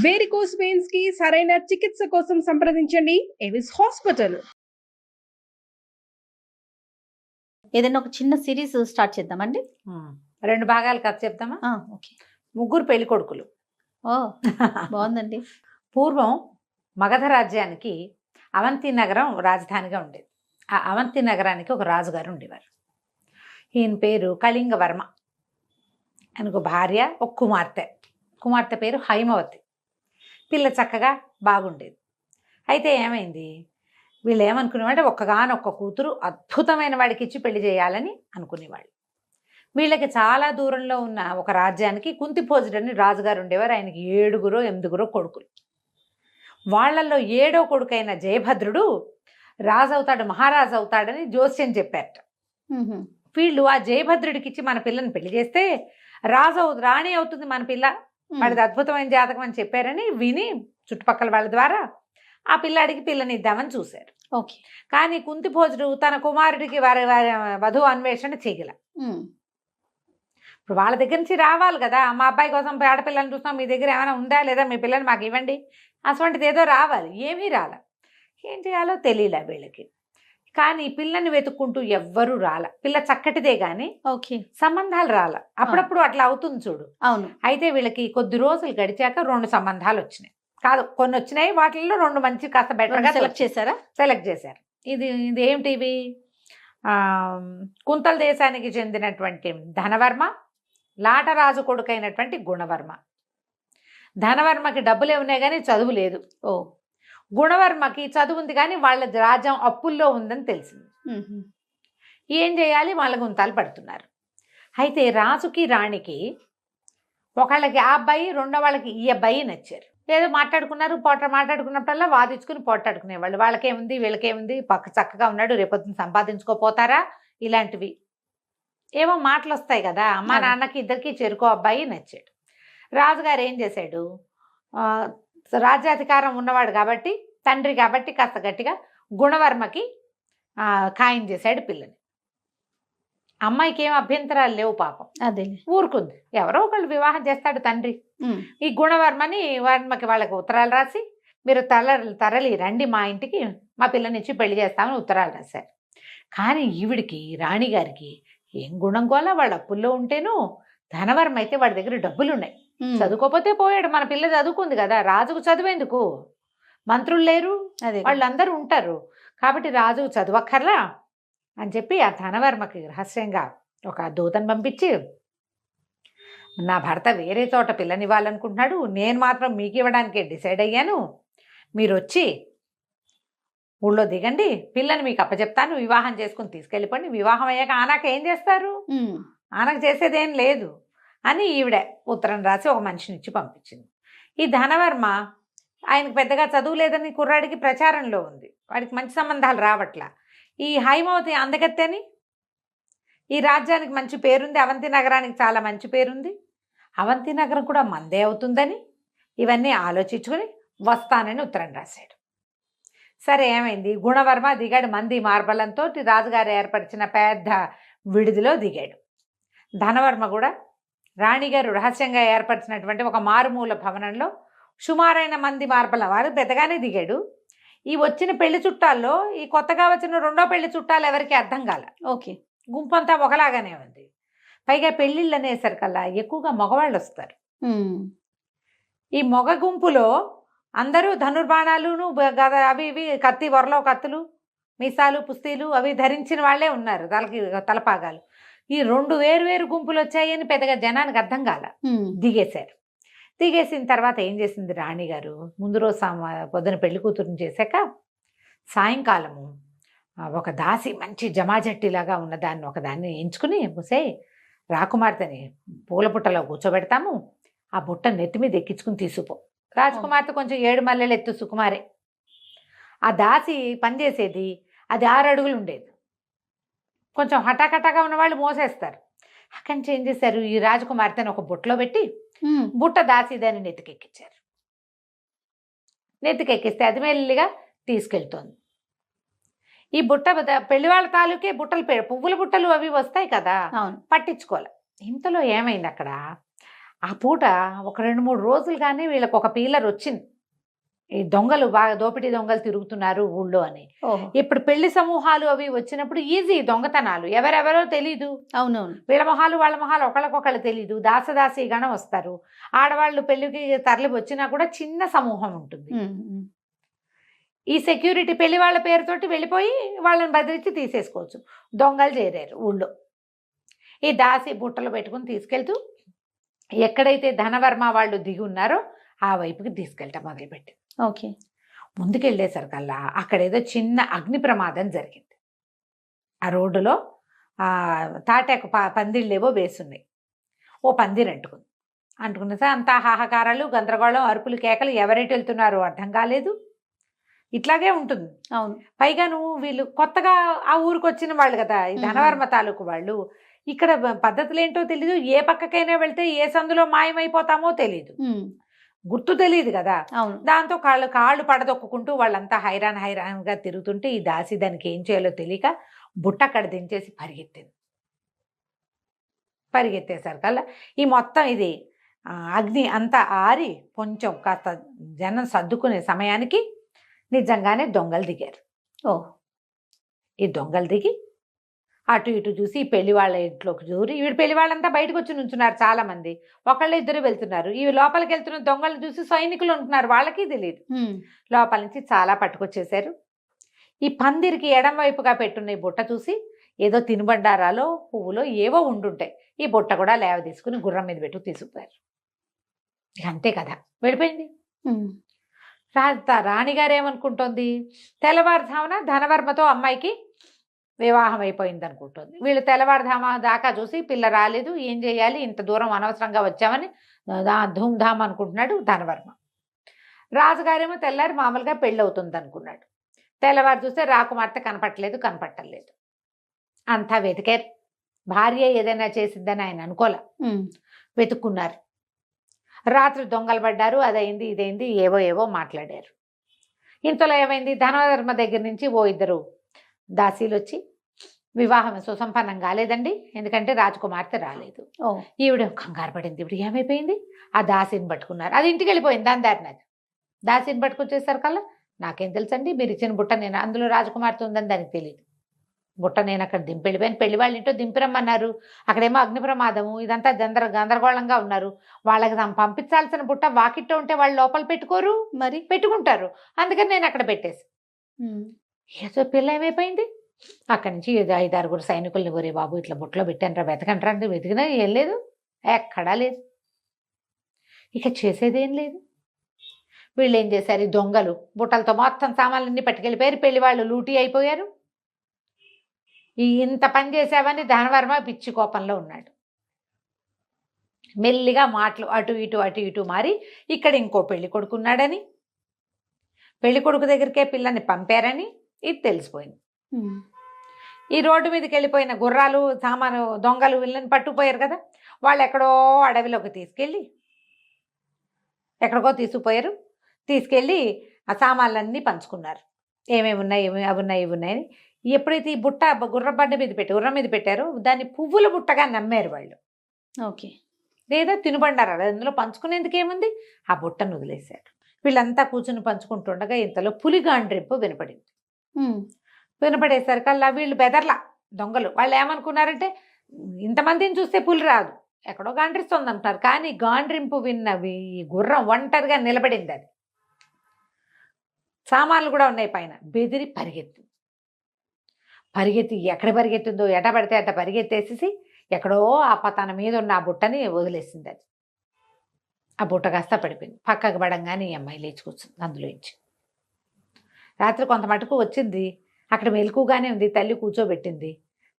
Varicose veins కి సరైన చికిత్స కోసం సంప్రదించండి ఎవిస్ హాస్పిటల్. ఏదైనా ఒక చిన్న సిరీస్ స్టార్ట్ చేద్దామండి. 2 భాగాలు కథ చెప్తామా? ఓకే. ముగ్గురు పెళ్లి కొడుకులు. ఓ బాగుందండి. పూర్వం మగధ రాజ్యానికి అవంతి నగరం రాజధానిగా ఉండేది. ఆ అవంతి నగరానికి ఒక రాజుగారు ఉండేవారు. ఈయన పేరు కళింగవర్మ. ఆయనకు భార్య, ఒక కుమార్తె పేరు హైమవతి. పిల్ల చక్కగా బాగుండేది. అయితే ఏమైంది, వీళ్ళు ఏమనుకునేవాళ్ళంటే ఒక్కగానొక్క కూతురు అద్భుతమైన వాడికి ఇచ్చి పెళ్లి చేయాలని అనుకునేవాళ్ళు. వీళ్ళకి చాలా దూరంలో ఉన్న ఒక రాజ్యానికి కుంతిభోజుడని రాజుగారు ఉండేవారు. ఆయనకి 7-8 కొడుకులు. వాళ్ళల్లో 7వ కొడుకైన జయభద్రుడు రాజు అవుతాడు, మహారాజు అవుతాడని జోస్యం చెప్పారట. వీళ్ళు ఆ జయభద్రుడికి ఇచ్చి మన పిల్లని పెళ్లి చేస్తే రాణి అవుతుంది మన పిల్ల, వాడిది అద్భుతమైన జాతకం అని చెప్పారని విని చుట్టుపక్కల వాళ్ళ ద్వారా ఆ పిల్లాడికి పిల్లని ఇద్దామని చూశారు. ఓకే. కానీ కుంతిభోజుడు తన కుమారుడికి వారి వధువు అన్వేషణ చేయగల. ఇప్పుడు వాళ్ళ దగ్గర నుంచి రావాలి కదా, మా అబ్బాయి కోసం ఆడపిల్లని చూస్తాం, మీ దగ్గర ఏమైనా ఉందా లేదా, మీ పిల్లని మాకు ఇవ్వండి, అటువంటిది ఏదో రావాలి. ఏమీ రాలే. ఏం చేయాలో తెలియలే వీళ్ళకి. కానీ పిల్లని వెతుక్కుంటూ ఎవ్వరూ రాల. పిల్ల చక్కటిదే కానీ ఓకే సంబంధాలు రాల. అప్పుడప్పుడు అట్లా అవుతుంది చూడు. అవును. అయితే వీళ్ళకి కొద్ది రోజులు గడిచాక 2 సంబంధాలు వచ్చినాయి. కాదు, కొన్ని వచ్చినాయి. వాటిల్లో 2 మంచి కాస్త బెటర్గా సెలెక్ట్ చేశారు. ఇది ఏంటివి? కుంతల దేశానికి చెందినటువంటి ధనవర్మ, లాటరాజు కొడుకైనటువంటి గుణవర్మ. ధనవర్మకి డబ్బులే ఉన్నాయి కానీ చదువు లేదు. గుణవర్మకి చదువు ఉంది కానీ వాళ్ళ రాజ్యం అప్పుల్లో ఉందని తెలిసింది. ఏం చేయాలి, వాళ్ళ గుంతాలు పడుతున్నారు. అయితే రాజుకి రాణికి ఒకళ్ళకి ఆ అబ్బాయి, రెండో వాళ్ళకి ఈ అబ్బాయి నచ్చారు. ఏదో మాట్లాడుకున్నారు. మాట్లాడుకున్నప్పుడల్లా వాదించుకుని పోట్లాడుకునేవాళ్ళు. వాళ్ళకేముంది వీళ్ళకేముంది, పక్క చక్కగా ఉన్నాడు, రేపొద్దున సంపాదించుకోపోతారా, ఇలాంటివి ఏమో మాటలు వస్తాయి కదా. అమ్మ నాన్నకి ఇద్దరికి చెరుకో అబ్బాయి నచ్చాడు. రాజుగారు ఏం చేశాడు, రాజ్యాధికారం ఉన్నవాడు కాబట్టి, తండ్రి కాబట్టి కాస్త గట్టిగా గుణవర్మకి ఖాయం చేశాడు పిల్లని. అమ్మాయికి ఏం అభ్యంతరాలు లేవు పాపం, అదే ఊరుకుంది. ఎవరో ఒకళ్ళు వివాహం చేస్తాడు తండ్రి. ఈ వర్మకి వాళ్ళకి ఉత్తరాలు రాసి, మీరు తరలి రండి మా ఇంటికి, మా పిల్లనిచ్చి పెళ్లి చేస్తామని ఉత్తరాలు రాశారు. కానీ ఈవిడికి, రాణిగారికి ఏం గుణం కోలా, వాళ్ళ అప్పుల్లో ఉంటేను, ధనవర్మ అయితే వాడి దగ్గర డబ్బులు ఉన్నాయి, చదువుకోపోతే పోయాడు. మన పిల్ల చదువుకుంది కదా, రాజుకు చదువేందుకు, మంత్రులు లేరు, వాళ్ళందరూ ఉంటారు కాబట్టి రాజుకు చదువక్కర్లా అని చెప్పి ఆ ధనవర్మకి రహస్యంగా ఒక దూతను పంపించి, నా భర్త వేరే చోట పిల్లనివ్వాలనుకుంటున్నాడు, నేను మాత్రం మీకు ఇవ్వడానికే డిసైడ్ అయ్యాను, మీరు వచ్చి ఊళ్ళో దిగండి, పిల్లని మీకు అప్పచెప్తాను, వివాహం చేసుకుని తీసుకెళ్ళిపోండి. వివాహం అయ్యాక ఆనాక ఏం చేస్తారు, ఆనకు చేసేదేం లేదు అని ఈవిడ ఉత్తరం రాసి ఒక మనిషినిచ్చి పంపించింది. ఈ ధనవర్మ ఆయనకు పెద్దగా చదువు లేదని కుర్రాడికి ప్రచారంలో ఉంది, వాడికి మంచి సంబంధాలు రావట్లా. ఈ హైమవతి అందగత్తెని, ఈ రాజ్యానికి మంచి పేరుంది, అవంతి నగరానికి చాలా మంచి పేరుంది, అవంతి నగరం కూడా మందే అవుతుందని ఇవన్నీ ఆలోచించుకుని వస్తానని ఉత్తరం రాశాడు. సరే, ఏమైంది, గుణవర్మ దిగాడు. మంది మార్బలంతో రాజుగారు ఏర్పరిచిన పెద్ద విడిదిలో దిగాడు. ధనవర్మ కూడా రాణిగారు రహస్యంగా ఏర్పరిచినటువంటి ఒక మారుమూల భవనంలో సుమారైన మంది మార్బలం వారు పెద్దగానే దిగాడు. ఈ వచ్చిన పెళ్లి చుట్టాల్లో ఈ కొత్తగా వచ్చిన 2వ పెళ్లి చుట్టాలు ఎవరికి అర్థం కాల. ఓకే, గుంపంతా ఒకలాగానే ఉంది. పైగా పెళ్ళిళ్ళు అనేసరికల్లా ఎక్కువగా మగవాళ్ళు వస్తారు. ఈ మగ గుంపులో అందరూ ధనుర్బాణాలును అవి ఇవి కత్తి, వరలో కత్తులు, మీసాలు, పుస్తీలు అవి ధరించిన వాళ్ళే ఉన్నారు, తలపాగాలు. ఈ 2 వేరు గుంపులు వచ్చాయని పెద్దగా జనానికి అర్థం కాల. దిగేశారు. దిగేసిన తర్వాత ఏం చేసింది రాణిగారు, ముందు రోజు పొద్దున పెళ్లి కూతురుని చేశాక సాయంకాలము ఒక దాసి మంచి జమాజట్టిలాగా ఉన్నదాన్ని ఒకదాన్ని ఎంచుకుని, ముసే రాకుమార్తెని పూల పుట్టలో కూర్చోబెడతాము, ఆ బుట్ట నెత్తి మీద ఎక్కించుకుని తీసుకుపో. రాజకుమార్తె కొంచెం 7 మల్లెలు ఎత్తు సుకుమారే. ఆ దాసి పనిచేసేది అది 6 అడుగులు ఉండేది. కొంచెం హఠాకటాగా ఉన్నవాళ్ళు మోసేస్తారు. అక్కడి నుంచి ఏం చేశారు, ఈ రాజకుమార్తెను ఒక బుట్టలో పెట్టి బుట్ట దాసి దాన్ని నెత్తికెక్కించారు. నెత్తికెక్కిస్తే అది మెల్లిగా తీసుకెళ్తోంది. ఈ బుట్ట పెళ్లి వాళ్ళ తాలూకే బుట్టలు, పువ్వుల బుట్టలు అవి వస్తాయి కదా, పట్టించుకోవాలి. ఇంతలో ఏమైంది, అక్కడ ఆ పూట ఒక 2-3 రోజులుగానే వీళ్ళకి ఒక పీలర్ వచ్చింది. ఈ దొంగలు బాగా దోపిడీ దొంగలు తిరుగుతున్నారు ఊళ్ళో అని. ఓహో! ఇప్పుడు పెళ్లి సమూహాలు అవి వచ్చినప్పుడు ఈజీ దొంగతనాలు. ఎవరెవరో తెలీదు. అవునవును. వీళ్ళ మొహాలు వాళ్ళ మొహాలు ఒకళ్ళకొకళ్ళు తెలీదు. దాసదాసి గణం వస్తారు. ఆడవాళ్ళు పెళ్లికి తరలి వచ్చినా కూడా చిన్న సమూహం ఉంటుంది. ఈ సెక్యూరిటీ పెళ్లి వాళ్ళ పేరుతోటి వెళ్ళిపోయి వాళ్ళని బెదిరించి తీసేసుకోవచ్చు. దొంగలు చేరారు ఊళ్ళో. ఈ దాసి బుట్టలు పెట్టుకుని తీసుకెళ్తూ ఎక్కడైతే ధనవర్మ వాళ్ళు దిగి ఉన్నారో ఆ వైపుకి తీసుకెళ్ళటం మొదలుపెట్టింది. ఓకే. ముందుకెళ్ళేసరికల్లా అక్కడేదో చిన్న అగ్ని ప్రమాదం జరిగింది. ఆ రోడ్డులో తాటాకు పందిళ్ళేవో వేసున్నాయి. ఓ పందిరి అంటుకున్న సార్ అంతా హాహాకారాలు, గందరగోళం, అరుపులు, కేకలు. ఎవరెటు వెళ్తున్నారో అర్థం కాలేదు. ఇట్లాగే ఉంటుంది. అవును. పైగాను వీళ్ళు కొత్తగా ఆ ఊరికి వచ్చిన వాళ్ళు కదా, ఈ ధనవర్మ తాలూకు వాళ్ళు. ఇక్కడ పద్ధతులు ఏంటో తెలీదు. ఏ పక్కకైనా వెళ్తే ఏ సందులో మాయమైపోతామో తెలీదు, గుర్తు తెలియదు కదా. అవును. దాంతో కాళ్ళు పడదొక్కుంటూ వాళ్ళంతా హైరాన్గా తిరుగుతుంటే ఈ దాసి దానికి ఏం చేయాలో తెలియక బుట్ట అక్కడ దించేసి పరిగెత్తేసరికల్లా ఈ మొత్తం ఇది అగ్ని అంతా ఆరి కొంచెం కాస్త జనం సర్దుకునే సమయానికి నిజంగానే దొంగలు దిగారు. ఈ దొంగలు దిగి అటు ఇటు చూసి పెళ్లి వాళ్ళ ఇంట్లోకి దూరి, వీడు పెళ్లి వాళ్ళంతా బయటకు వచ్చి నుంచున్నారు. చాలా మంది ఒకళ్ళు ఇద్దరు వెళ్తున్నారు. ఈ లోపలికి వెళ్తున్న దొంగలు చూసి సైనికులు ఉంటున్నారు, వాళ్ళకి తెలియదు. లోపల నుంచి చాలా పట్టుకొచ్చేసారు. ఈ పందిరికి ఎడం వైపుగా పెట్టున్న ఈ బుట్ట చూసి ఏదో తినుబండారాలో పువ్వులో ఏవో ఉండుంటాయి. ఈ బుట్ట కూడా లేవ తీసుకుని గుర్రం మీద పెట్టు తీసుకుపోయారు. అంతే కదా, వెళ్ళిపోయింది. రాణిగారు ఏమనుకుంటోంది, తెల్లవారుజామున ధనవర్మతో అమ్మాయికి వివాహం అయిపోయింది అనుకుంటుంది. వీళ్ళు తెల్లవారుధామ దాకా చూసి పిల్ల రాలేదు, ఏం చేయాలి, ఇంత దూరం అనవసరంగా వచ్చామని ధూమ్ధామ్ అనుకుంటున్నాడు ధనవర్మ. రాజుగారేమో తెల్లారి మామూలుగా పెళ్ళి అవుతుంది అనుకున్నాడు. తెల్లవారు చూస్తే రాకుమార్తె కనపట్టలేదు. అంతా వెతికారు. భార్య ఏదైనా చేసిందని ఆయన అనుకోలే. వెతుక్కున్నారు. రాత్రి దొంగలు పడ్డారు. అదైంది ఇదైంది ఏవో మాట్లాడారు. ఇంతలో ఏమైంది, ధనవర్మ దగ్గర నుంచి ఓ ఇద్దరు దాసీలు వచ్చి వివాహం సుసంపన్నం కాలేదండి, ఎందుకంటే రాజకుమార్తె రాలేదు. ఈవిడ కంగారు పడింది. ఇప్పుడు ఏమైపోయింది, ఆ దాసిని పట్టుకున్నారు. అది ఇంటికి వెళ్ళిపోయింది. దాని దారిన దాసిని పట్టుకొచ్చేసరికల్లా నాకేం తెలుసండి, మీరు ఇచ్చిన బుట్ట నేను అందులో రాజకుమార్తె ఉందని దానికి తెలియదు. బుట్ట నేను అక్కడ వెళ్ళిపోయాను. పెళ్లి వాళ్ళ ఇంట్లో దింపిరమ్మన్నారు. అక్కడేమో అగ్ని ప్రమాదము, ఇదంతా గందరగోళంగా ఉన్నారు. వాళ్ళకి పంపించాల్సిన బుట్ట వాకిట్లో ఉంటే వాళ్ళు లోపల పెట్టుకోరు, మరి పెట్టుకుంటారు. అందుకని నేను అక్కడ పెట్టేసి ఏదో పిల్ల ఏమైపోయింది. అక్కడి నుంచి 5-6 సైనికుల్ని, ఒరే బాబు ఇట్లా బుట్టలో పెట్టాను రా, వెతకంటారా అంటే వెతికినా ఏం లేదు, ఎక్కడా లేదు. ఇక చేసేదేం లేదు. వీళ్ళు ఏం చేశారు, ఈ దొంగలు బుట్టలతో మొత్తం సామాన్లన్నీ పట్టుకెళ్ళిపోయారు. పెళ్లి వాళ్ళు లూటీ అయిపోయారు. ఇంత పని చేసావని ధనవర్మ పిచ్చి కోపంలో ఉన్నాడు. మెల్లిగా మాటలు అటు ఇటు మారి ఇక్కడ ఇంకో పెళ్లి కొడుకున్నాడని, పెళ్లి కొడుకు దగ్గరికే పిల్లని పంపారని ఇది తెలిసిపోయింది. ఈ రోడ్డు మీదకి వెళ్ళిపోయిన గుర్రాలు సామాను దొంగలు వీళ్ళని పట్టుకుపోయారు కదా, వాళ్ళు ఎక్కడో అడవిలోకి తీసుకుపోయారు. తీసుకెళ్ళి ఆ సామాన్లన్నీ పంచుకున్నారు. ఏమేమి ఉన్నాయి, అవి ఉన్నాయని. ఎప్పుడైతే ఈ బుట్ట గుర్రం మీద పెట్టారో దాన్ని పువ్వుల బుట్టగా నమ్మారు వాళ్ళు. ఓకే. లేదా తినుబండారాలు, అందులో పంచుకునేందుకు ఏముంది, ఆ బుట్టను వదిలేశారు. వీళ్ళంతా కూర్చుని పంచుకుంటుండగా ఇంతలో పులి గాండ్రింపు వినపడింది. వినపడేసరికల్లా వీళ్ళు బెదర్లా దొంగలు. వాళ్ళు ఏమనుకున్నారంటే ఇంతమందిని చూస్తే పులి రాదు, ఎక్కడో గాండ్రిస్తుంది అంటారు. కానీ గాండ్రింపు విన్నవి ఈ గుర్రం ఒంటరిగా నిలబడింది. అది సామాన్లు కూడా ఉన్నాయి పైన. బెదిరి పరిగెత్తి ఎక్కడ పరిగెత్తుందో, ఎట పడితే అట్ట పరిగెత్తేసేసి ఎక్కడో తన మీద ఉన్న ఆ బుట్టని వదిలేసింది. అది ఆ బుట్ట కాస్త పడిపోయింది. పక్కకు పడంగానే ఈ అమ్మాయి లేచి కూర్చుంది. అందులో ఇచ్చి రాత్రి కొంత మటుకు వచ్చింది. అక్కడ మెలకుగానే ఉంది. తల్లి కూర్చోబెట్టింది.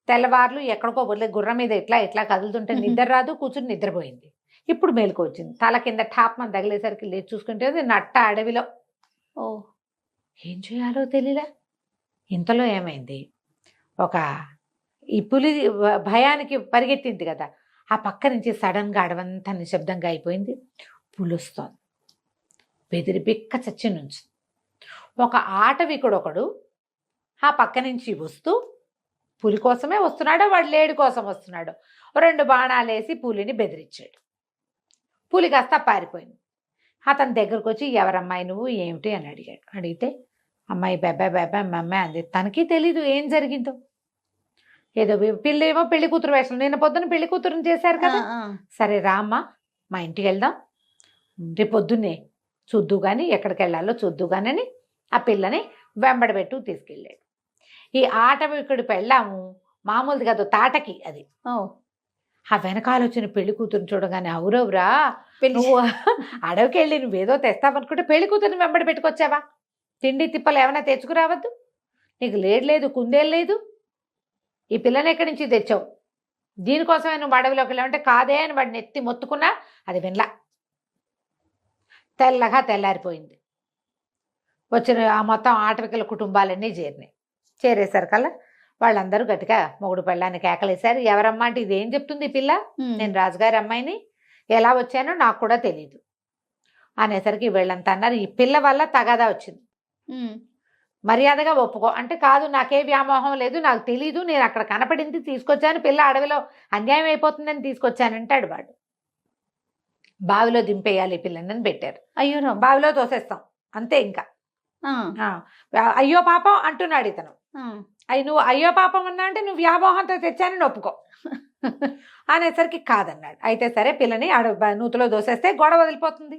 తెల్లవార్లు ఎక్కడికో వదిలే గుర్రం మీద ఇట్లా కదులుతుంటే నిద్ర రాదు, కూర్చుని నిద్రపోయింది. ఇప్పుడు మేలుకు వచ్చింది. తల కింద టాప్మని తగిలేసరికి లేచి చూసుకుంటే నట్ట అడవిలో. ఏం చేయాలో తెలియలే. ఇంతలో ఏమైంది, ఈ పులి భయానికి పరిగెత్తింది కదా, ఆ పక్క నుంచి సడన్గా అడవంతా నిశ్శబ్దంగా అయిపోయింది. పులి వస్తోంది. బెదిరి బిక్క చచ్చి నుంచి ఒక ఆటవికుడొకడు ఆ పక్క నుంచి వస్తూ, పులి కోసమే వస్తున్నాడో వాడు లేడి కోసం వస్తున్నాడో, 2 బాణాలు వేసి పులిని బెదిరించాడు. పులి కాస్త పారిపోయింది. అతని దగ్గరకు వచ్చి ఎవరమ్మాయి నువ్వు ఏమిటి అని అడిగాడు. అడిగితే అమ్మాయి బెబ్బా మమ్మే అంది. తనకి తెలీదు ఏం జరిగిందో. ఏదో పిల్ల ఏమో పెళ్లి కూతురు వేషం, నిన్న పొద్దున పెళ్లి కూతురుని చేశారు కదా. సరే రామ్మా మా ఇంటికి వెళ్దాం, రేపు పొద్దున్నే చూద్దు కానీ ఎక్కడికి వెళ్ళాలో చూద్దు కానీ అని ఆ పిల్లని వెంబడబెట్టు తీసుకెళ్ళాడు. ఈ ఆటవికుడి పెళ్ళాము మామూలుది కాదు, తాటకి అది. ఆ వెనకాల వచ్చిన పెళ్లి కూతురుని చూడగానే అవురవురా నువ్వు అడవికి వెళ్ళి నువ్వేదో తెస్తావనుకుంటే పెళ్లి కూతురుని వెంబడి పెట్టుకొచ్చావా? తిండి తిప్పలు ఏమైనా తెచ్చుకురావద్దు, నీకు లేదు కుందేలు లేదు, ఈ పిల్లని ఎక్కడి నుంచి తెచ్చావు, దీనికోసమే నువ్వు అడవిలోకి వెళ్ళావంటే కాదే అని వాడిని ఎత్తి మొత్తుకున్నా అది వినలా. తెల్లగా తెల్లారిపోయింది. వచ్చిన ఆ మొత్తం ఆటవికల కుటుంబాలన్నీ చేరేసరికల్లా వాళ్ళందరూ గట్టిగా మొగుడు పెళ్ళాన్ని కేకలేశారు. ఎవరమ్మా అంటే ఇదేం చెప్తుంది ఈ పిల్ల, నేను రాజుగారి అమ్మాయిని, ఎలా వచ్చానో నాకు కూడా తెలియదు అనేసరికి వీళ్ళంతా అన్నారు ఈ పిల్ల వల్ల తగాదా వచ్చింది, మర్యాదగా ఒప్పుకో అంటే. కాదు నాకే వ్యామోహం లేదు, నాకు తెలీదు, నేను అక్కడ కనపడింది తీసుకొచ్చాను, పిల్ల అడవిలో అన్యాయం అయిపోతుందని తీసుకొచ్చానంటాడు వాడు. బావిలో దింపేయాలి ఈ పిల్లని పెట్టారు. అయ్యో బావిలో తోసేస్తాం అంతే. ఇంకా అయ్యో పాపం అంటున్నాడు ఇతను. నువ్వు అయ్యో పాపం అన్నా అంటే నువ్వు వ్యామోహంతో తెచ్చానని ఒప్పుకో అనేసరికి కాదన్నాడు. అయితే సరే పిల్లని నూతిలో దోసేస్తే గొడవ వదిలిపోతుంది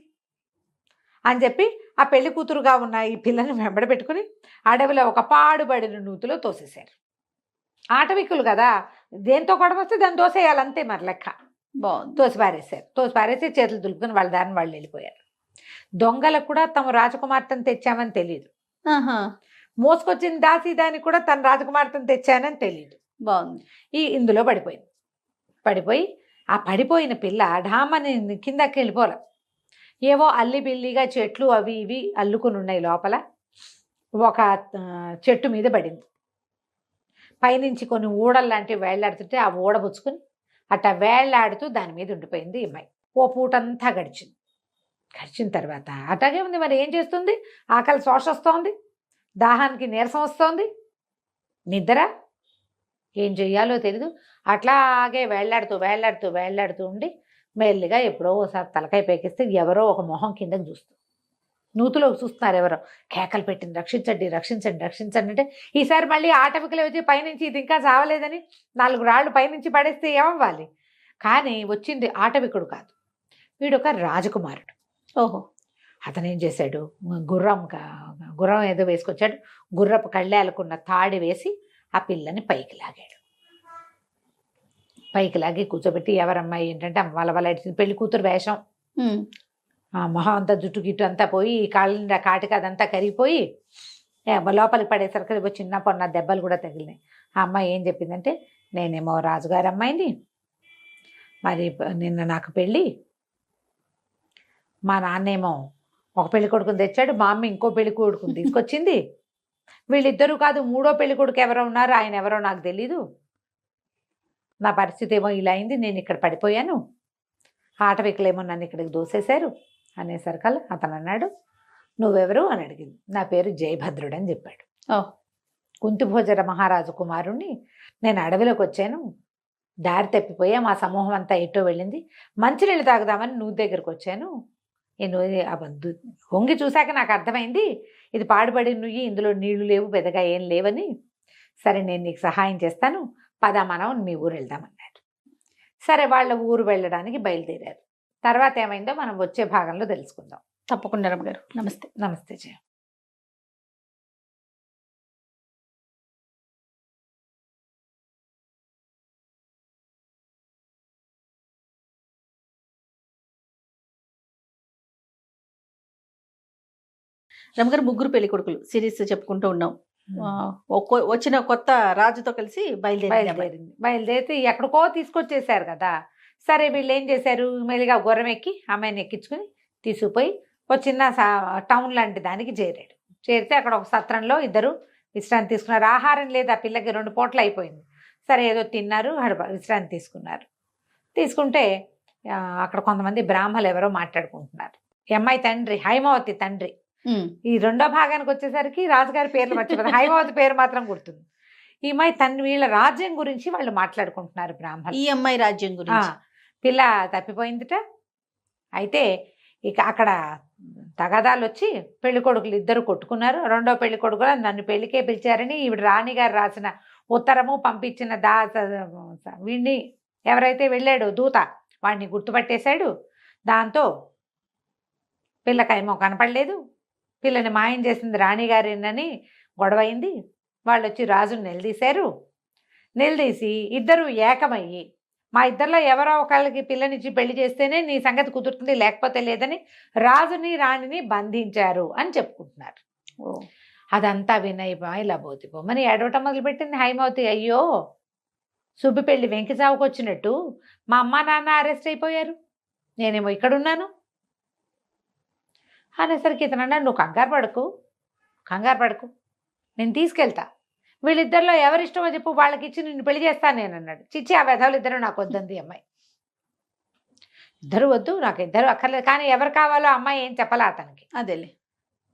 అని చెప్పి ఆ పెళ్లి కూతురుగా ఉన్న ఈ పిల్లని వెంబడ పెట్టుకుని అడవిలో ఒక పాడుబడిన నూతిలో తోసేశారు. ఆటవికులు కదా, దేంతో గొడవ వస్తే దాన్ని దోసేయాలంతే మరి లెక్క. తోసి పారేసి చేతులు దులుపుకుని వాళ్ళ దారిని వాళ్ళు వెళ్ళిపోయారు. దొంగలకు కూడా తమ రాజకుమార్తెను తెచ్చామని తెలియదు, మోసుకొచ్చిన దానికి కూడా తన రాజకుమార్తెను తెచ్చానని తెలియదు. బాగుంది. ఇందులో పడిపోయి ఆ పడిపోయిన పిల్ల ఢామని కిందకి వెళ్ళిపోలే. ఏవో అల్లిబిల్లిగా చెట్లు అవి ఇవి అల్లుకుని ఉన్నాయి లోపల. ఒక చెట్టు మీద పడింది. పైనుంచి కొన్ని ఊడలు లాంటివి వేళ్లాడుతుంటే ఆ ఊడబుచ్చుకుని అట్టా వేళ్లాడుతూ దాని మీద ఉండిపోయింది ఈ అమ్మాయి. ఓ పూటంతా గడిచిన తర్వాత అట్లాగే ఉంది. మరి ఏం చేస్తుంది? ఆకలి శోష వస్తోంది, దాహానికి నీరసం వస్తోంది, నిద్ర ఏం చెయ్యాలో తెలీదు. అట్లాగే వేళ్లాడుతూ ఉండి మెల్లిగా ఎప్పుడో ఒకసారి తలకాయ పేకిస్తే ఎవరో ఒక మొహం కిందకి చూస్తుంది. నూతులోకి చూస్తున్నారు ఎవరో, కేకలు పెట్టింది రక్షించండి అంటే. ఈసారి మళ్ళీ ఆటవికలు వచ్చి పైనుంచి ఇది ఇంకా చావలేదని 4 రాళ్ళు పైనుంచి పడేస్తే ఏమవ్వాలి? కానీ వచ్చింది ఆటవికుడు కాదు, వీడొక రాజకుమారుడు. ఓహో. అతను ఏం చేశాడు, గుర్రం ఏదో వేసుకొచ్చాడు, గుర్రపు కళ్ళేలకున్న తాడి వేసి ఆ పిల్లని పైకి లాగి కూర్చోబెట్టి ఎవరమ్మాయి ఏంటంటే వలవల పెళ్లి కూతురు వేషం, మొహం అంతా జుట్టు గిట్టు అంతా పోయి కాళ్ళ కాటికి అదంతా కరిగిపోయి లోపలికి పడేసరికి చిన్న పొన్న దెబ్బలు కూడా తగిలినాయి. ఆ అమ్మాయి ఏం చెప్పిందంటే నేనేమో రాజుగారి అమ్మాయిని, మరి నిన్న నాకు పెళ్ళి, మా నాన్నేమో ఒక పెళ్లి కొడుకుని తెచ్చాడు, మా అమ్మ ఇంకో పెళ్లి కొడుకుని తీసుకొచ్చింది, వీళ్ళిద్దరూ కాదు 3వ పెళ్లి కొడుకు ఎవరో ఉన్నారు, ఆయన ఎవరో నాకు తెలీదు, నా పరిస్థితి ఏమో ఇలా అయింది, నేను ఇక్కడ పడిపోయాను, ఆటవికులేమో నన్ను ఇక్కడికి దోసేశారు అనేసరికల్లా అతను అన్నాడు నువ్వెవరు అని అడిగింది. నా పేరు జయభద్రుడు అని చెప్పాడు. కుంతిభోజర మహారాజు కుమారుణ్ణి, నేను అడవిలోకి వచ్చాను, దారి తప్పిపోయా, మా సమూహం అంతా ఎటో వెళ్ళింది, మంచినీళ్ళు తాగుదామని నువ్వు దగ్గరకు వచ్చాను, నేను వంగి చూశాక నాకు అర్థమైంది ఇది పాడుబడి నుయ్యి, ఇందులో నీళ్లు లేవు, పెద్దగా ఏం లేవని. సరే నేను నీకు సహాయం చేస్తాను, పద మనం మీ ఊరు వెళ్దామన్నాడు. సరే వాళ్ళ ఊరు వెళ్ళడానికి బయలుదేరారు. తర్వాత ఏమైందో మనం వచ్చే భాగంలో తెలుసుకుందాం. తప్పకుండా రమ్మ గారు. నమస్తే. నమస్తే జయ. రమ్మ గారు, 3 పెళ్లి కొడుకులు సిరీస్ చెప్పుకుంటూ ఉన్నాం. వచ్చిన కొత్త రాజుతో కలిసి బయలుదేరితే ఎక్కడికో తీసుకొచ్చేసారు కదా. సరే వీళ్ళు ఏం చేశారు, మెల్లిగా గుర్రం ఎక్కి అమ్మాయిని ఎక్కించుకుని తీసుకుపోయి ఒక చిన్న టౌన్ లాంటి దానికి చేరితే అక్కడ ఒక సత్రంలో ఇద్దరు విశ్రాంతి తీసుకున్నారు. ఆహారం లేదు, ఆ పిల్లకి 2 పూటలు అయిపోయింది. సరే ఏదో తిన్నారు, విశ్రాంతి తీసుకుంటే అక్కడ కొంతమంది బ్రాహ్మలు ఎవరో మాట్లాడుకుంటున్నారు. ఈ అమ్మాయి తండ్రి హైమావతి తండ్రి. ఈ 2వ భాగానికి వచ్చేసరికి రాజుగారి పేర్లు మర్చిపోతారు, హైమావతి పేరు మాత్రం గుర్తుంది. ఈ అమ్మాయి వీళ్ళ రాజ్యం గురించి వాళ్ళు మాట్లాడుకుంటున్నారు బ్రాహ్మణులు. ఈ అమ్మాయి రాజ్యం గురించి. పిల్ల తప్పిపోయిందిట, అయితే ఇక అక్కడ తగాదాలు వచ్చి పెళ్లి కొడుకులు ఇద్దరు కొట్టుకున్నారు. రెండో పెళ్లి కొడుకు నన్ను పెళ్లికే పిలిచారని ఈవిడ రాణిగారు రాసిన ఉత్తరము పంపించిన వీడిని ఎవరైతే వెళ్ళాడో దూత వాడిని గుర్తుపట్టేశాడు. దాంతో పిల్లకేమో కనపడలేదు, పిల్లని మాయం చేసింది రాణిగారేనని గొడవైంది. వాళ్ళు వచ్చి రాజుని నిలదీశారు. నిలదీసి ఇద్దరు ఏకమయ్యి మా ఇద్దరిలో ఎవరో ఒకళ్ళకి పిల్లనిచ్చి పెళ్లి చేస్తేనే నీ సంగతి కుదురుతుంది, లేకపోతే లేదని రాజుని రాణిని బంధించారు అని చెప్పుకుంటున్నారు. అదంతా వినయ్ ఇలా బోతిపోమని ఏడవటం మొదలుపెట్టింది హైమవతి. అయ్యో సుబ్బి పెళ్లి వెంకి చావుకు వచ్చినట్టు మా అమ్మ నాన్న అరెస్ట్ అయిపోయారు, నేనేమో ఇక్కడున్నాను అనేసరికి ఇతనన్నా నువ్వు కంగారు పడకు నేను తీసుకెళ్తా, వీళ్ళిద్దరిలో ఎవరిష్టమో చెప్పు, వాళ్ళకి ఇచ్చి నిన్ను పెళ్లి చేస్తాను నేను అన్నాడు. చిచ్చి ఆ వెధవులు ఇద్దరు నాకు వద్దంది అమ్మాయి. ఇద్దరు వద్దు, నాకు ఇద్దరు అక్కర్లేదు, కానీ ఎవరు కావాలో అమ్మాయి ఏం చెప్పాలా అతనికి. అదేలే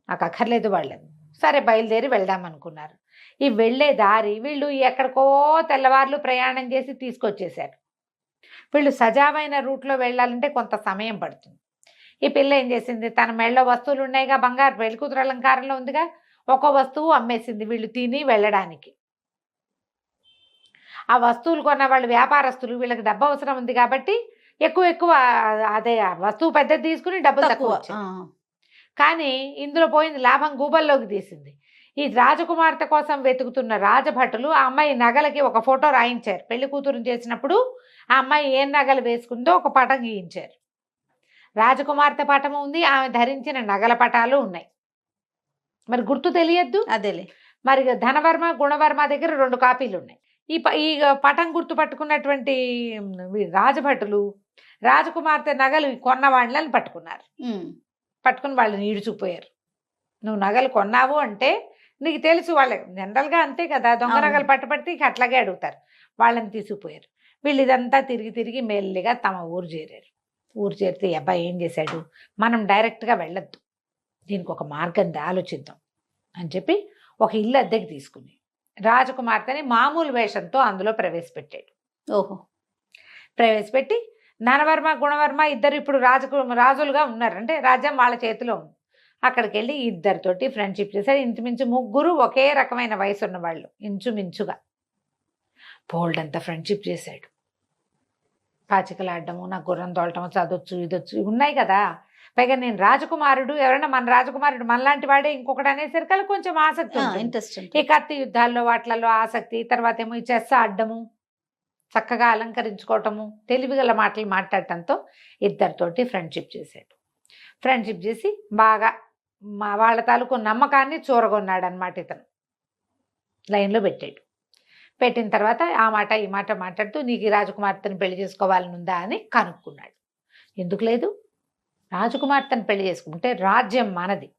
నాకు అక్కర్లేదు వాళ్ళని. సరే బయలుదేరి వెళ్దాం అనుకున్నారు. ఈ వెళ్ళే దారి వీళ్ళు ఎక్కడికో తెల్లవార్లు ప్రయాణం చేసి తీసుకొచ్చేశారు. వీళ్ళు సజావైన రూట్లో వెళ్ళాలంటే కొంత సమయం పడుతుంది. ఈ పిల్ల ఏం చేసింది, తన మెళ్ళ వస్తువులు ఉన్నాయిగా, బంగారు పెళ్లి కూతురు అలంకారంలో ఉందిగా, ఒక్కో వస్తువు అమ్మేసింది వీళ్ళు తిని వెళ్ళడానికి. ఆ వస్తువులు కొన్న వాళ్ళు వ్యాపారస్తులు, వీళ్ళకి డబ్బు అవసరం ఉంది కాబట్టి ఎక్కువ అదే వస్తువు పెద్దది తీసుకుని డబ్బులు తక్కువ వచ్చింది. కానీ ఇందులో పోయింది లాభం గూబల్లోకి తీసింది. ఈ రాజకుమార్తె కోసం వెతుకుతున్న రాజభటులు ఆ అమ్మాయి నగలకి ఒక ఫోటో రాయించారు. పెళ్లి కూతురుని చేసినప్పుడు ఆ అమ్మాయి ఏం నగలు వేసుకుందో ఒక పటం గీయించారు. రాజకుమార్తె పటము ఉంది, ఆమె ధరించిన నగల పటాలు ఉన్నాయి. మరి గుర్తు తెలియద్దు. అదేలే. మరి ధనవర్మ గుణవర్మ దగ్గర 2 కాపీలు ఉన్నాయి. ఈ పటం గుర్తు పట్టుకున్నటువంటి రాజభటులు రాజకుమార్తె నగలు కొన్న వాళ్ళని పట్టుకుని వాళ్ళని ఈడ్చుకుపోయారు. నువ్వు నగలు కొన్నావు అంటే నీకు తెలుసు, వాళ్ళకి జనరల్గా అంతే కదా, దొంగ నగలు పట్టుబడితే ఇక అట్లాగే అడుగుతారు. వాళ్ళని తీసుకుపోయారు. వీళ్ళు ఇదంతా తిరిగి మెల్లిగా తమ ఊరు చేరారు. ఊరు చేరితే ఈ అబ్బాయి ఏం చేశాడు, మనం డైరెక్ట్గా వెళ్ళొద్దు, దీనికి ఒక మార్గం ఆలోచిద్దాం అని చెప్పి ఒక ఇల్లు అద్దెకి తీసుకుని రాజకుమార్తెని మామూలు వేషంతో అందులో ప్రవేశపెట్టాడు. ప్రవేశపెట్టి ధనవర్మ గుణవర్మ ఇద్దరు ఇప్పుడు రాజులుగా ఉన్నారు, అంటే రాజ్యం వాళ్ళ చేతిలో ఉంది. అక్కడికి వెళ్ళి ఇద్దరితోటి ఫ్రెండ్షిప్ చేశాడు. ఇంచుమించు ముగ్గురు ఒకే రకమైన వయసు ఉన్న వాళ్ళు, ఇంచుమించుగా బోల్డ్ అంతా ఫ్రెండ్షిప్ చేశాడు. పాచికలాడటము, నా గుర్రం తోలటము, చదవచ్చు ఇదొచ్చు ఉన్నాయి కదా. పైగా నేను రాజకుమారుడు, ఎవరైనా మన రాజకుమారుడు మనలాంటి వాడే ఇంకొకటి అనేసరికి కొంచెం ఆసక్తి, ఇంట్రెస్ట్. ఈ కత్తి యుద్ధాల్లో వాటిలలో ఆసక్తి, తర్వాత ఏమో ఈ చెస్ ఆడటము, చక్కగా అలంకరించుకోవటము, తెలివిగల మాటలు మాట్లాడటంతో ఇద్దరితోటి ఫ్రెండ్షిప్ చేశాడు. ఫ్రెండ్షిప్ చేసి బాగా వాళ్ళ తాలూకు నమ్మకాన్ని చూరగొన్నాడు అనమాట. ఇతను లైన్లో పెట్టాడు. పెట్టిన తర్వాత ఆ మాట ఈ మాట మాట్లాడుతూ నీకు ఈ రాజకుమార్తెను పెళ్లి చేసుకోవాలనుందా అని కనుక్కున్నాడు. ఎందుకు లేదు, రాజకుమార్తెను పెళ్లి చేసుకుంటే రాజ్యం మనది.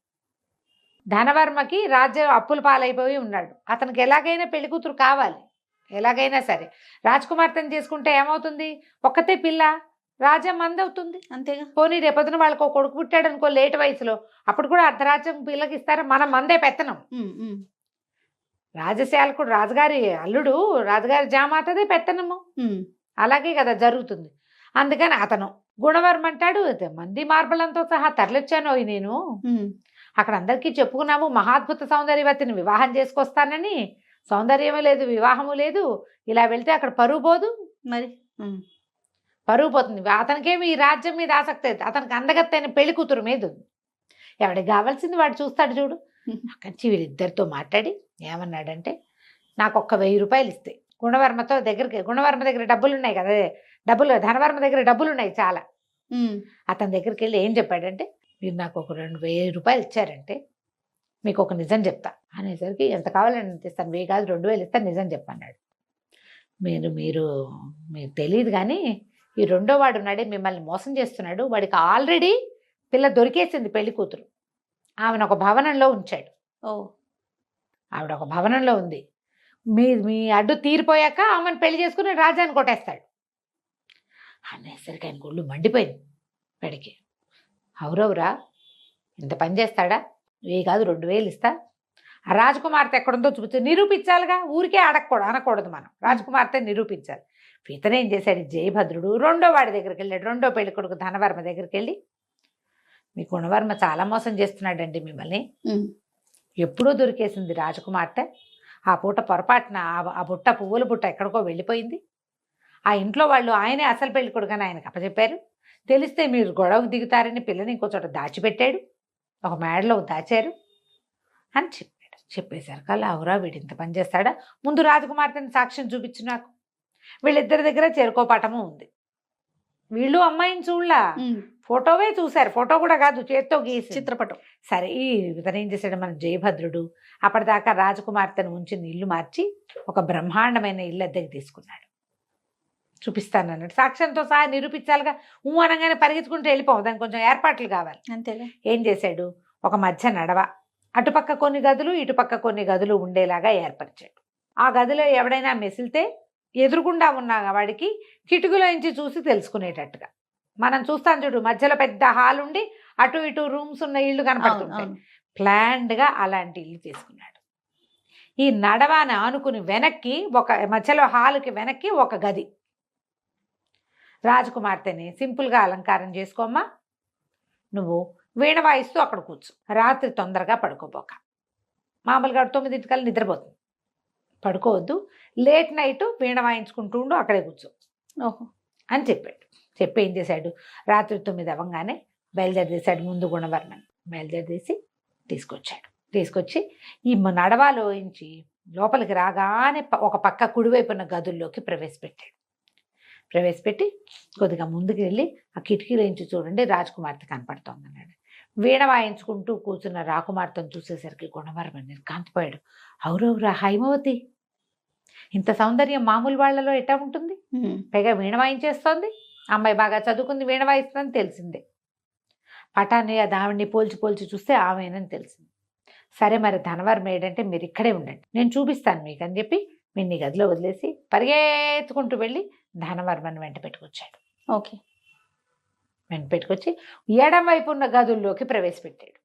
ధనవర్మకి రాజ్యం అప్పుల పాలైపోయి ఉన్నాడు, అతనికి ఎలాగైనా పెళ్లి కూతురు కావాలి, ఎలాగైనా సరే. రాజకుమార్తెను చేసుకుంటే ఏమవుతుంది, ఒక్కతే పిల్ల, రాజ్యం మందవుతుంది అంతేగా. పోనీ రేపొద్దున వాళ్ళకు ఒక కొడుకు పుట్టాడు అనుకో లేట్ వయసులో, అప్పుడు కూడా అర్ధరాజ్యం పిల్లకి ఇస్తారా, మనం మందే పెత్తనం. రాజశాలకుడు రాజుగారి అల్లుడు, రాజుగారి జామాతదే పెత్తనము, అలాగే కదా జరుగుతుంది. అందుకని అతను గుణవర్మ అంటాడు, మంది మార్బలంతో సహా తరలిచ్చాను నేను, అక్కడ అందరికీ చెప్పుకున్నాము మహాద్భుత సౌందర్యవతిని వివాహం చేసుకొస్తానని. సౌందర్యము లేదు, వివాహము లేదు, ఇలా వెళ్తే అక్కడ పరువు పోదు, మరి పరువు పోతుంది. అతనికేమి ఈ రాజ్యం మీద ఆసక్తి లేదు, అతనికి అందగత్తైన పెళ్లి కూతురు మీద ఉంది. ఎవడికి కావాల్సింది వాడు చూస్తాడు చూడు. అక్కడి వీళ్ళిద్దరితో మాట్లాడి ఏమన్నాడంటే, నాకు 1,000 రూపాయలు ఇస్తే గుణవర్మతో దగ్గరికి, గుణవర్మ దగ్గర డబ్బులు ఉన్నాయి కదా, ధనవర్మ దగ్గర డబ్బులు ఉన్నాయి చాలా. అతని దగ్గరికి వెళ్ళి ఏం చెప్పాడంటే, మీరు నాకు ఒక 2,000 రూపాయలు ఇచ్చారంటే మీకు ఒక నిజం చెప్తా అనేసరికి, ఎంత కావాలని ఎంత ఇస్తాను, 1,000 కాదు 2,000 ఇస్తాను, నిజం చెప్పన్నాడు. మీరు తెలియదు కానీ ఈ రెండో వాడు ఉన్నాడే మిమ్మల్ని మోసం చేస్తున్నాడు, వాడికి ఆల్రెడీ పిల్ల దొరికేసింది, పెళ్లి కూతురు. ఆమెను ఒక భవనంలో ఉంచాడు. ఆవిడ ఒక భవనంలో ఉంది. మీ అడ్డు తీరిపోయాక ఆమెను పెళ్లి చేసుకుని రాజాన్ని కొట్టేస్తాడు అనేసరికి ఆయన గుళ్ళు మండిపోయింది. వాడికి అవురవురా ఇంత పని చేస్తాడా, 1,000 కాదు 2,000 ఇస్తా. ఆ రాజకుమార్తె ఎక్కడుందో చూపించు, నిరూపించాలిగా, ఊరికే అనకూడదు మనం, రాజకుమార్తె నిరూపించాలి. ఇతనేం చేశాడు జయభద్రుడు రెండో వాడి దగ్గరికి వెళ్ళాడు. రెండో పెళ్లి కొడుకు ధనవర్మ దగ్గరికి వెళ్ళి, మీ గుణవర్మ చాలా మోసం చేస్తున్నాడండి మిమ్మల్ని, ఎప్పుడూ దొరికేసింది రాజకుమార్తె, ఆ పూట పొరపాటున ఆ బుట్ట పువ్వుల బుట్ట ఎక్కడికో వెళ్ళిపోయింది, ఆ ఇంట్లో వాళ్ళు ఆయనే అసలు పెళ్లి కొడుకని ఆయనకు అప్పచెప్పారు, తెలిస్తే మీరు గొడవకు దిగుతారని పిల్లని ఇంకో చోట దాచిపెట్టాడు, ఒక మేడలో దాచారు అని చెప్పాడు. చెప్పేశారు కల్లా అవురా వీడు ఇంత పని చేస్తాడా, ముందు రాజకుమార్తెని సాక్ష్యం చూపించు నాకు. వీళ్ళిద్దరి దగ్గర చెరుకోపాఠము ఉంది. వీళ్ళు అమ్మాయిని చూడలా, ఫోటోవే చూశారు, ఫోటో కూడా కాదు చేత్తో గీసి చిత్రపటం. సరే ఈ ఇతను ఏం చేశాడు మన జయభద్రుడు, అప్పటిదాకా రాజకుమార్తెను ఉంచిన ఇల్లు మార్చి ఒక బ్రహ్మాండమైన ఇల్లు అద్దెకి తీసుకున్నాడు. చూపిస్తాను అన్నాడు, సాక్ష్యంతో సహా నిరూపించాలిగా. అనగానే పరిగెత్తుకుంటూ వెళ్ళిపోవు, దానికి కొంచెం ఏర్పాట్లు కావాలి. అంతేలే. ఏం చేశాడు, ఒక మధ్య నడవ, అటుపక్క కొన్ని గదులు ఇటుపక్క కొన్ని గదులు ఉండేలాగా ఏర్పరిచాడు. ఆ గదిలో ఎవడైనా మెసిలితే ఎదురుగుండా ఉన్న వాడికి కిటికీలోంచి చూసి తెలుసుకునేటట్టుగా. మనం చూస్తాం చూడు, మధ్యలో పెద్ద హాల్ ఉండి అటు ఇటు రూమ్స్ ఉన్న ఇళ్ళు కనపడుతుంటాయి. ప్లాన్డ్గా అలాంటి ఇల్లు తీసుకున్నాడు. ఈ నడవాని ఆనుకుని వెనక్కి ఒక మధ్యలో హాల్కి వెనక్కి ఒక గది. రాజకుమార్తెని సింపుల్గా అలంకారం చేసుకోమ్మా, నువ్వు వీణ వాయిస్తూ అక్కడ కూర్చో, రాత్రి తొందరగా పడుకోబోక, మామూలుగా 9 నిద్రపోతుంది, పడుకోవద్దు, లేట్ నైట్ వీణ వాయించుకుంటూ ఉండు, అక్కడే కూర్చో ఓహో అని చెప్పాడు. చెప్పి ఏం చేశాడు, రాత్రి 9 అవ్వగానే బయలుదేరేసాడు. ముందు గుణవర్మని బయలుదేరేసి తీసుకొచ్చి ఈ నడవాలోంచి లోపలికి రాగానే ఒక పక్క కుడివైపున్న గదుల్లోకి ప్రవేశపెట్టి కొద్దిగా ముందుకు వెళ్ళి ఆ కిటికీలోంచి చూడండి రాజకుమార్తె కనపడుతోంది అన్నాడు. వీణ వాయించుకుంటూ కూర్చున్న రాకుమార్తెను చూసేసరికి గుణవర్మ నిర్కాంతపోయాడు. అవురవురా హైమవతి, ఇంత సౌందర్యం మామూలు వాళ్లలో ఎట్టా ఉంటుంది, పైగా వీణ వాయించేస్తోంది, అమ్మాయి బాగా చదువుకుంది, వీణ వాయిస్తుందని తెలిసిందే. పటాన్ని దావిడిని పోల్చి చూస్తే ఆమెనని తెలిసింది. సరే మరి ధనవర్మ ఏంటంటే మీరు ఇక్కడే ఉండండి, నేను చూపిస్తాను మీకు అని చెప్పి మీ గదిలో వదిలేసి పరిగెత్తుకుంటూ వెళ్ళి ధనవర్మని వెంట పెట్టుకొచ్చాడు. ఓకే, వెంట పెట్టుకొచ్చి ఎడం వైపు ఉన్న గదుల్లోకి ప్రవేశపెట్టాడు.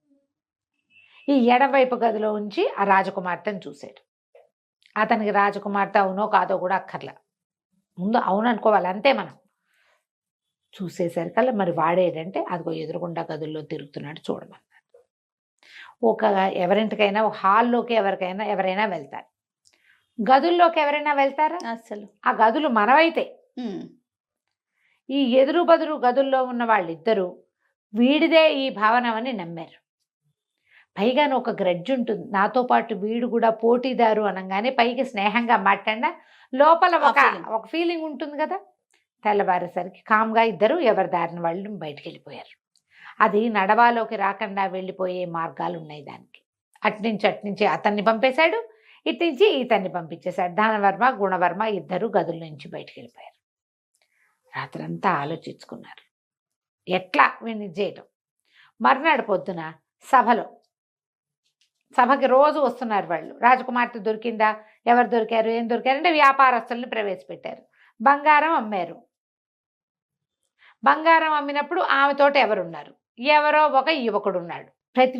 ఈ ఎడం వైపు గదిలో ఉంచి ఆ రాజకుమార్తెను చూశాడు. అతనికి రాజకుమార్తె అవునో కాదో కూడా అక్కర్లా, ముందు అవును అనుకోవాలి అంతే. మనం చూసేసరికల్లా మరి వాడేటంటే అదిగో ఎదురుగుండా గదుల్లో తిరుగుతున్నాడు చూడమన్నాడు. ఎవరింటికైనా హాల్లోకి ఎవరైనా వెళ్తారు, గదుల్లోకి ఎవరైనా వెళ్తారా? అసలు ఆ గదులు మనవైతే ఈ ఎదురు బదురు గదుల్లో ఉన్న వాళ్ళిద్దరూ వీడిదే ఈ భావనని నమ్మారు. పైగాను ఒక గ్రడ్జ్ ఉంటుంది, నాతో పాటు వీడు కూడా పోటీదారు అనగానే పైకి స్నేహంగా మాట్లాడినా లోపల ఒక ఫీలింగ్ ఉంటుంది కదా. తెల్లవారేసరికి కామ్గా ఇద్దరు ఎవరి దారిన వాళ్ళు బయటికి వెళ్ళిపోయారు. అది నడవాలోకి రాకుండా వెళ్ళిపోయే మార్గాలు ఉన్నాయి దానికి. అట్నుంచి అతన్ని పంపేశాడు, ఇట్నుంచి ఇతన్ని పంపించేశాడు. ధనవర్మ గుణవర్మ ఇద్దరు గదుల నుంచి బయటికి వెళ్ళిపోయారు. రాత్రంతా ఆలోచించుకున్నారు ఎట్లా వీడిని చేయటం. మర్నాడు పొద్దున సభకి రోజు వస్తున్నారు వాళ్ళు. రాజకుమార్తె దొరికిందా, ఎవరు దొరికారు, ఏం దొరికారు అంటే వ్యాపారస్తుల్ని ప్రవేశపెట్టారు. బంగారం అమ్మారు. బంగారం అమ్మినప్పుడు ఆమెతోటి ఎవరున్నారు, ఎవరో ఒక యువకుడు ఉన్నాడు.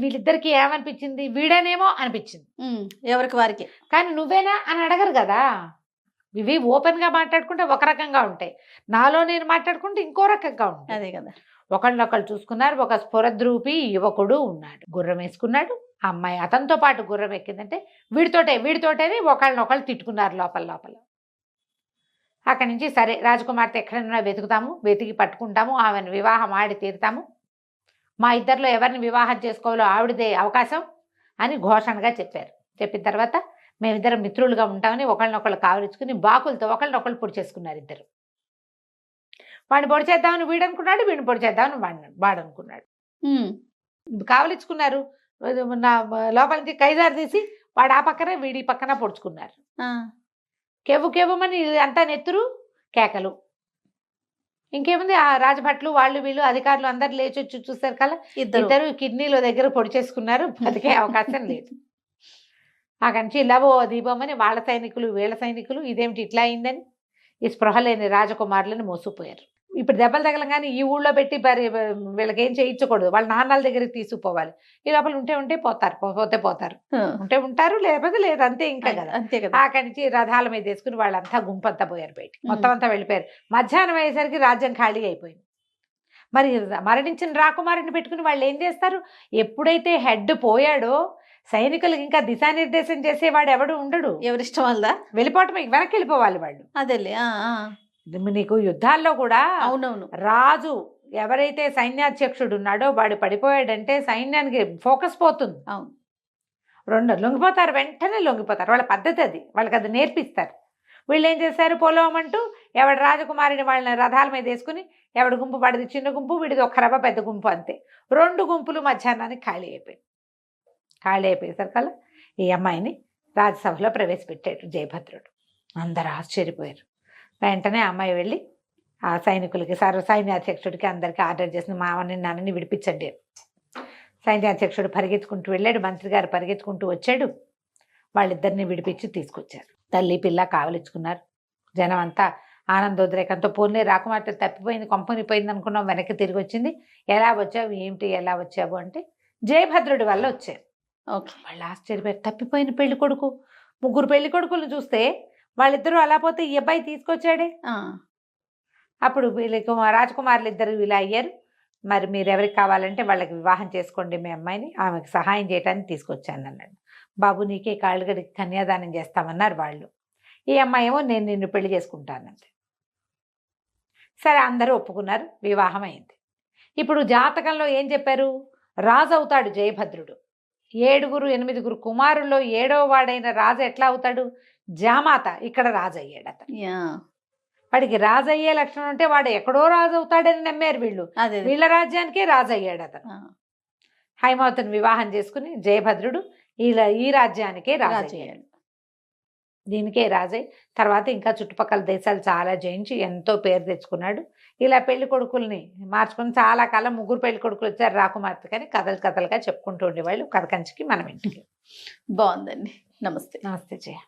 వీళ్ళిద్దరికి ఏమనిపించింది, వీడేనేమో అనిపించింది ఎవరికి వారికి. కానీ నువ్వేనా అని అడగరు కదా. ఇవి ఓపెన్గా మాట్లాడుకుంటే ఒక రకంగా ఉంటాయి, నాలో నేను మాట్లాడుకుంటే ఇంకో రకంగా ఉంటాయి. అదే కదా. ఒకళ్ళొకళ్ళు చూసుకున్నారు. ఒక స్ఫురద్రూపి యువకుడు ఉన్నాడు, గుర్రం వేసుకున్నాడు. ఆ అమ్మాయి అతనితో పాటు గుర్రం ఎక్కిందంటే వీడితోటేని ఒకళ్ళనొకళ్ళు తిట్టుకున్నారు లోపల. అక్కడి నుంచి సరే రాజకుమార్తె ఎక్కడైనా వెతికి పట్టుకుంటాము, ఆమెను వివాహం ఆడి తీరుతాము, మా ఇద్దరిలో ఎవరిని వివాహం చేసుకోవాలో ఆవిడదే అవకాశం అని ఘోషణగా చెప్పారు. చెప్పిన తర్వాత మేమిద్దరం మిత్రులుగా ఉంటామని ఒకళ్ళనొకళ్ళు కావలించుకుని బాకులతో ఒకళ్ళనొకళ్ళు పొడి చేసుకున్నారు ఇద్దరు. వాడిని పొడి చేద్దామని వీడు అనుకున్నాడు, వీడిని పొడి చేద్దామని వాడు అనుకున్నాడు. కావలించుకున్నారు. లోపల నుంచి కైజారు తీసి వాడు ఆ పక్కన వీడి పక్కన పొడుచుకున్నారు. కెవ్వుమని అంతా నెత్తురు కేకలు. ఇంకేముంది, ఆ రాజభట్లు వాళ్ళు వీళ్ళు అధికారులు అందరు లేచి వచ్చి చూస్తారు కదా, ఇద్దరు కిడ్నీలో దగ్గర పొడి చేసుకున్నారు, బతికే అవకాశం లేదు. అక్కడి నుంచి లవో దీపమని వాళ్ళ సైనికులు వీళ్ళ సైనికులు ఇదేమిటి ఇట్లా అయిందని ఈ స్పృహ లేని రాజకుమారులను మోసుకుపోయారు. ఇప్పుడు దెబ్బలు తగలంగానే ఈ ఊళ్ళో పెట్టి వీళ్ళకి ఏం చేయించకూడదు, వాళ్ళ నాన్నల దగ్గరికి తీసుకుపోవాలి. ఈ లోపల ఉంటే పోతారు, పోతారు, ఉంటారు, లేకపోతే లేదు, అంతే ఇంకా కదా. అంతే కదా. అక్కడి నుంచి రథాల మీద వేసుకుని వాళ్ళంతా గుంపంతా పోయారు బయటికి, మొత్తం అంతా వెళ్ళిపోయారు. మధ్యాహ్నం అయ్యేసరికి రాజ్యం ఖాళీ అయిపోయింది. మరి మరణించిన రాకుమారుని పెట్టుకుని వాళ్ళు ఏం చేస్తారు? ఎప్పుడైతే హెడ్ పోయాడో సైనికులకు ఇంకా దిశానిర్దేశం చేసేవాడు ఎవడు ఉండడు. ఎవరిష్టం వల్ల వెళ్ళిపోవటం, వెనక్కి వెళ్ళిపోవాలి వాళ్ళు. అదేలే. నీకు యుద్ధాల్లో కూడా అవునవును. రాజు ఎవరైతే సైన్యాధ్యక్షుడు ఉన్నాడో వాడు పడిపోయాడంటే సైన్యానికి ఫోకస్ పోతుంది. అవును. లొంగిపోతారు, వెంటనే లొంగిపోతారు. వాళ్ళ పద్ధతి అది, వాళ్ళకి అది నేర్పిస్తారు. వీళ్ళు ఏం చేశారు? పొలవమంటూ ఎవడు రాజకుమారిని వాళ్ళని రథాల మీద వేసుకుని ఎవడి గుంపు పడిది చిన్న గుంపు, వీడిది ఒక్క రవ్వ పెద్ద గుంపు, అంతే. 2 గుంపులు మధ్యాహ్నానికి ఖాళీ అయిపోయేసరికల్లా ఈ అమ్మాయిని రాజ్యసభలో ప్రవేశపెట్టాడు జయభద్రుడు. అందరూ ఆశ్చర్యపోయారు. వెంటనే అమ్మాయి వెళ్ళి ఆ సైనికులకి, సైన్యాధ్యక్షుడికి అందరికీ ఆర్డర్ చేసిన మామని నాన్నని విడిపించండి. సైన్యాధ్యక్షుడు పరిగెత్తుకుంటూ వెళ్ళాడు, మంత్రి గారు పరిగెత్తుకుంటూ వచ్చాడు. వాళ్ళిద్దరిని విడిపించి తీసుకొచ్చారు. తల్లి పిల్ల కావలించుకున్నారు. జనం అంతా ఆనందోద్రేకంతో, పోన్లే రాకుమార్తె తప్పిపోయింది, కొంపనిపోయింది అనుకున్నాం, వెనక్కి తిరిగి వచ్చింది. ఎలా వచ్చావు, ఏమిటి, ఎలా వచ్చావు అంటే జయభద్రుడి వల్ల వచ్చారు. ఓకే. వాళ్ళు ఆశ్చర్యపోయారు. తప్పిపోయిన పెళ్లి కొడుకు, 3 పెళ్లి కొడుకులను చూస్తే వాళ్ళిద్దరూ అలా పోతే ఈ అబ్బాయి తీసుకొచ్చాడే. అప్పుడు వీళ్ళకి రాజకుమారులు ఇద్దరు ఇలా అయ్యారు. మరి మీరు ఎవరికి కావాలంటే వాళ్ళకి వివాహం చేసుకోండి మీ అమ్మాయిని, ఆమెకు సహాయం చేయడానికి తీసుకొచ్చాను అన్నాడు. బాబు నీకే కాళ్ళగడికి కన్యాదానం చేస్తామన్నారు వాళ్ళు. ఈ అమ్మాయి ఏమో నేను నిన్ను పెళ్లి చేసుకుంటానంటే. సరే అందరూ ఒప్పుకున్నారు, వివాహం అయింది. ఇప్పుడు జాతకంలో ఏం చెప్పారు? రాజు అవుతాడు జయభద్రుడు. 7-8 కుమారుల్లో 7వ వాడైన రాజు ఎట్లా అవుతాడు? జామాత. ఇక్కడ రాజు అయ్యాడు అతను. వాడికి రాజు అయ్యే లక్షణం ఉంటే వాడు ఎక్కడో రాజు అవుతాడని నమ్మారు వీళ్ళు. వీళ్ళ రాజ్యానికే రాజు అయ్యాడు అతను. హైమావతిని వివాహం చేసుకుని జయభద్రుడు ఈ రాజ్యానికే రాజు అయ్యాడు. దీనికే రాజై తర్వాత ఇంకా చుట్టుపక్కల దేశాలు చాలా జయించి ఎంతో పేరు తెచ్చుకున్నాడు. ఇలా పెళ్లి కొడుకుల్ని మార్చుకుని చాలా కాలం 3 పెళ్లి కొడుకులు వచ్చారు రాకుమార్తె, కానీ కథలుగా చెప్పుకుంటూ ఉండేవాళ్ళు కథ కంచికి మనం ఇంటికి. బాగుందండి. నమస్తే. నమస్తే జయ.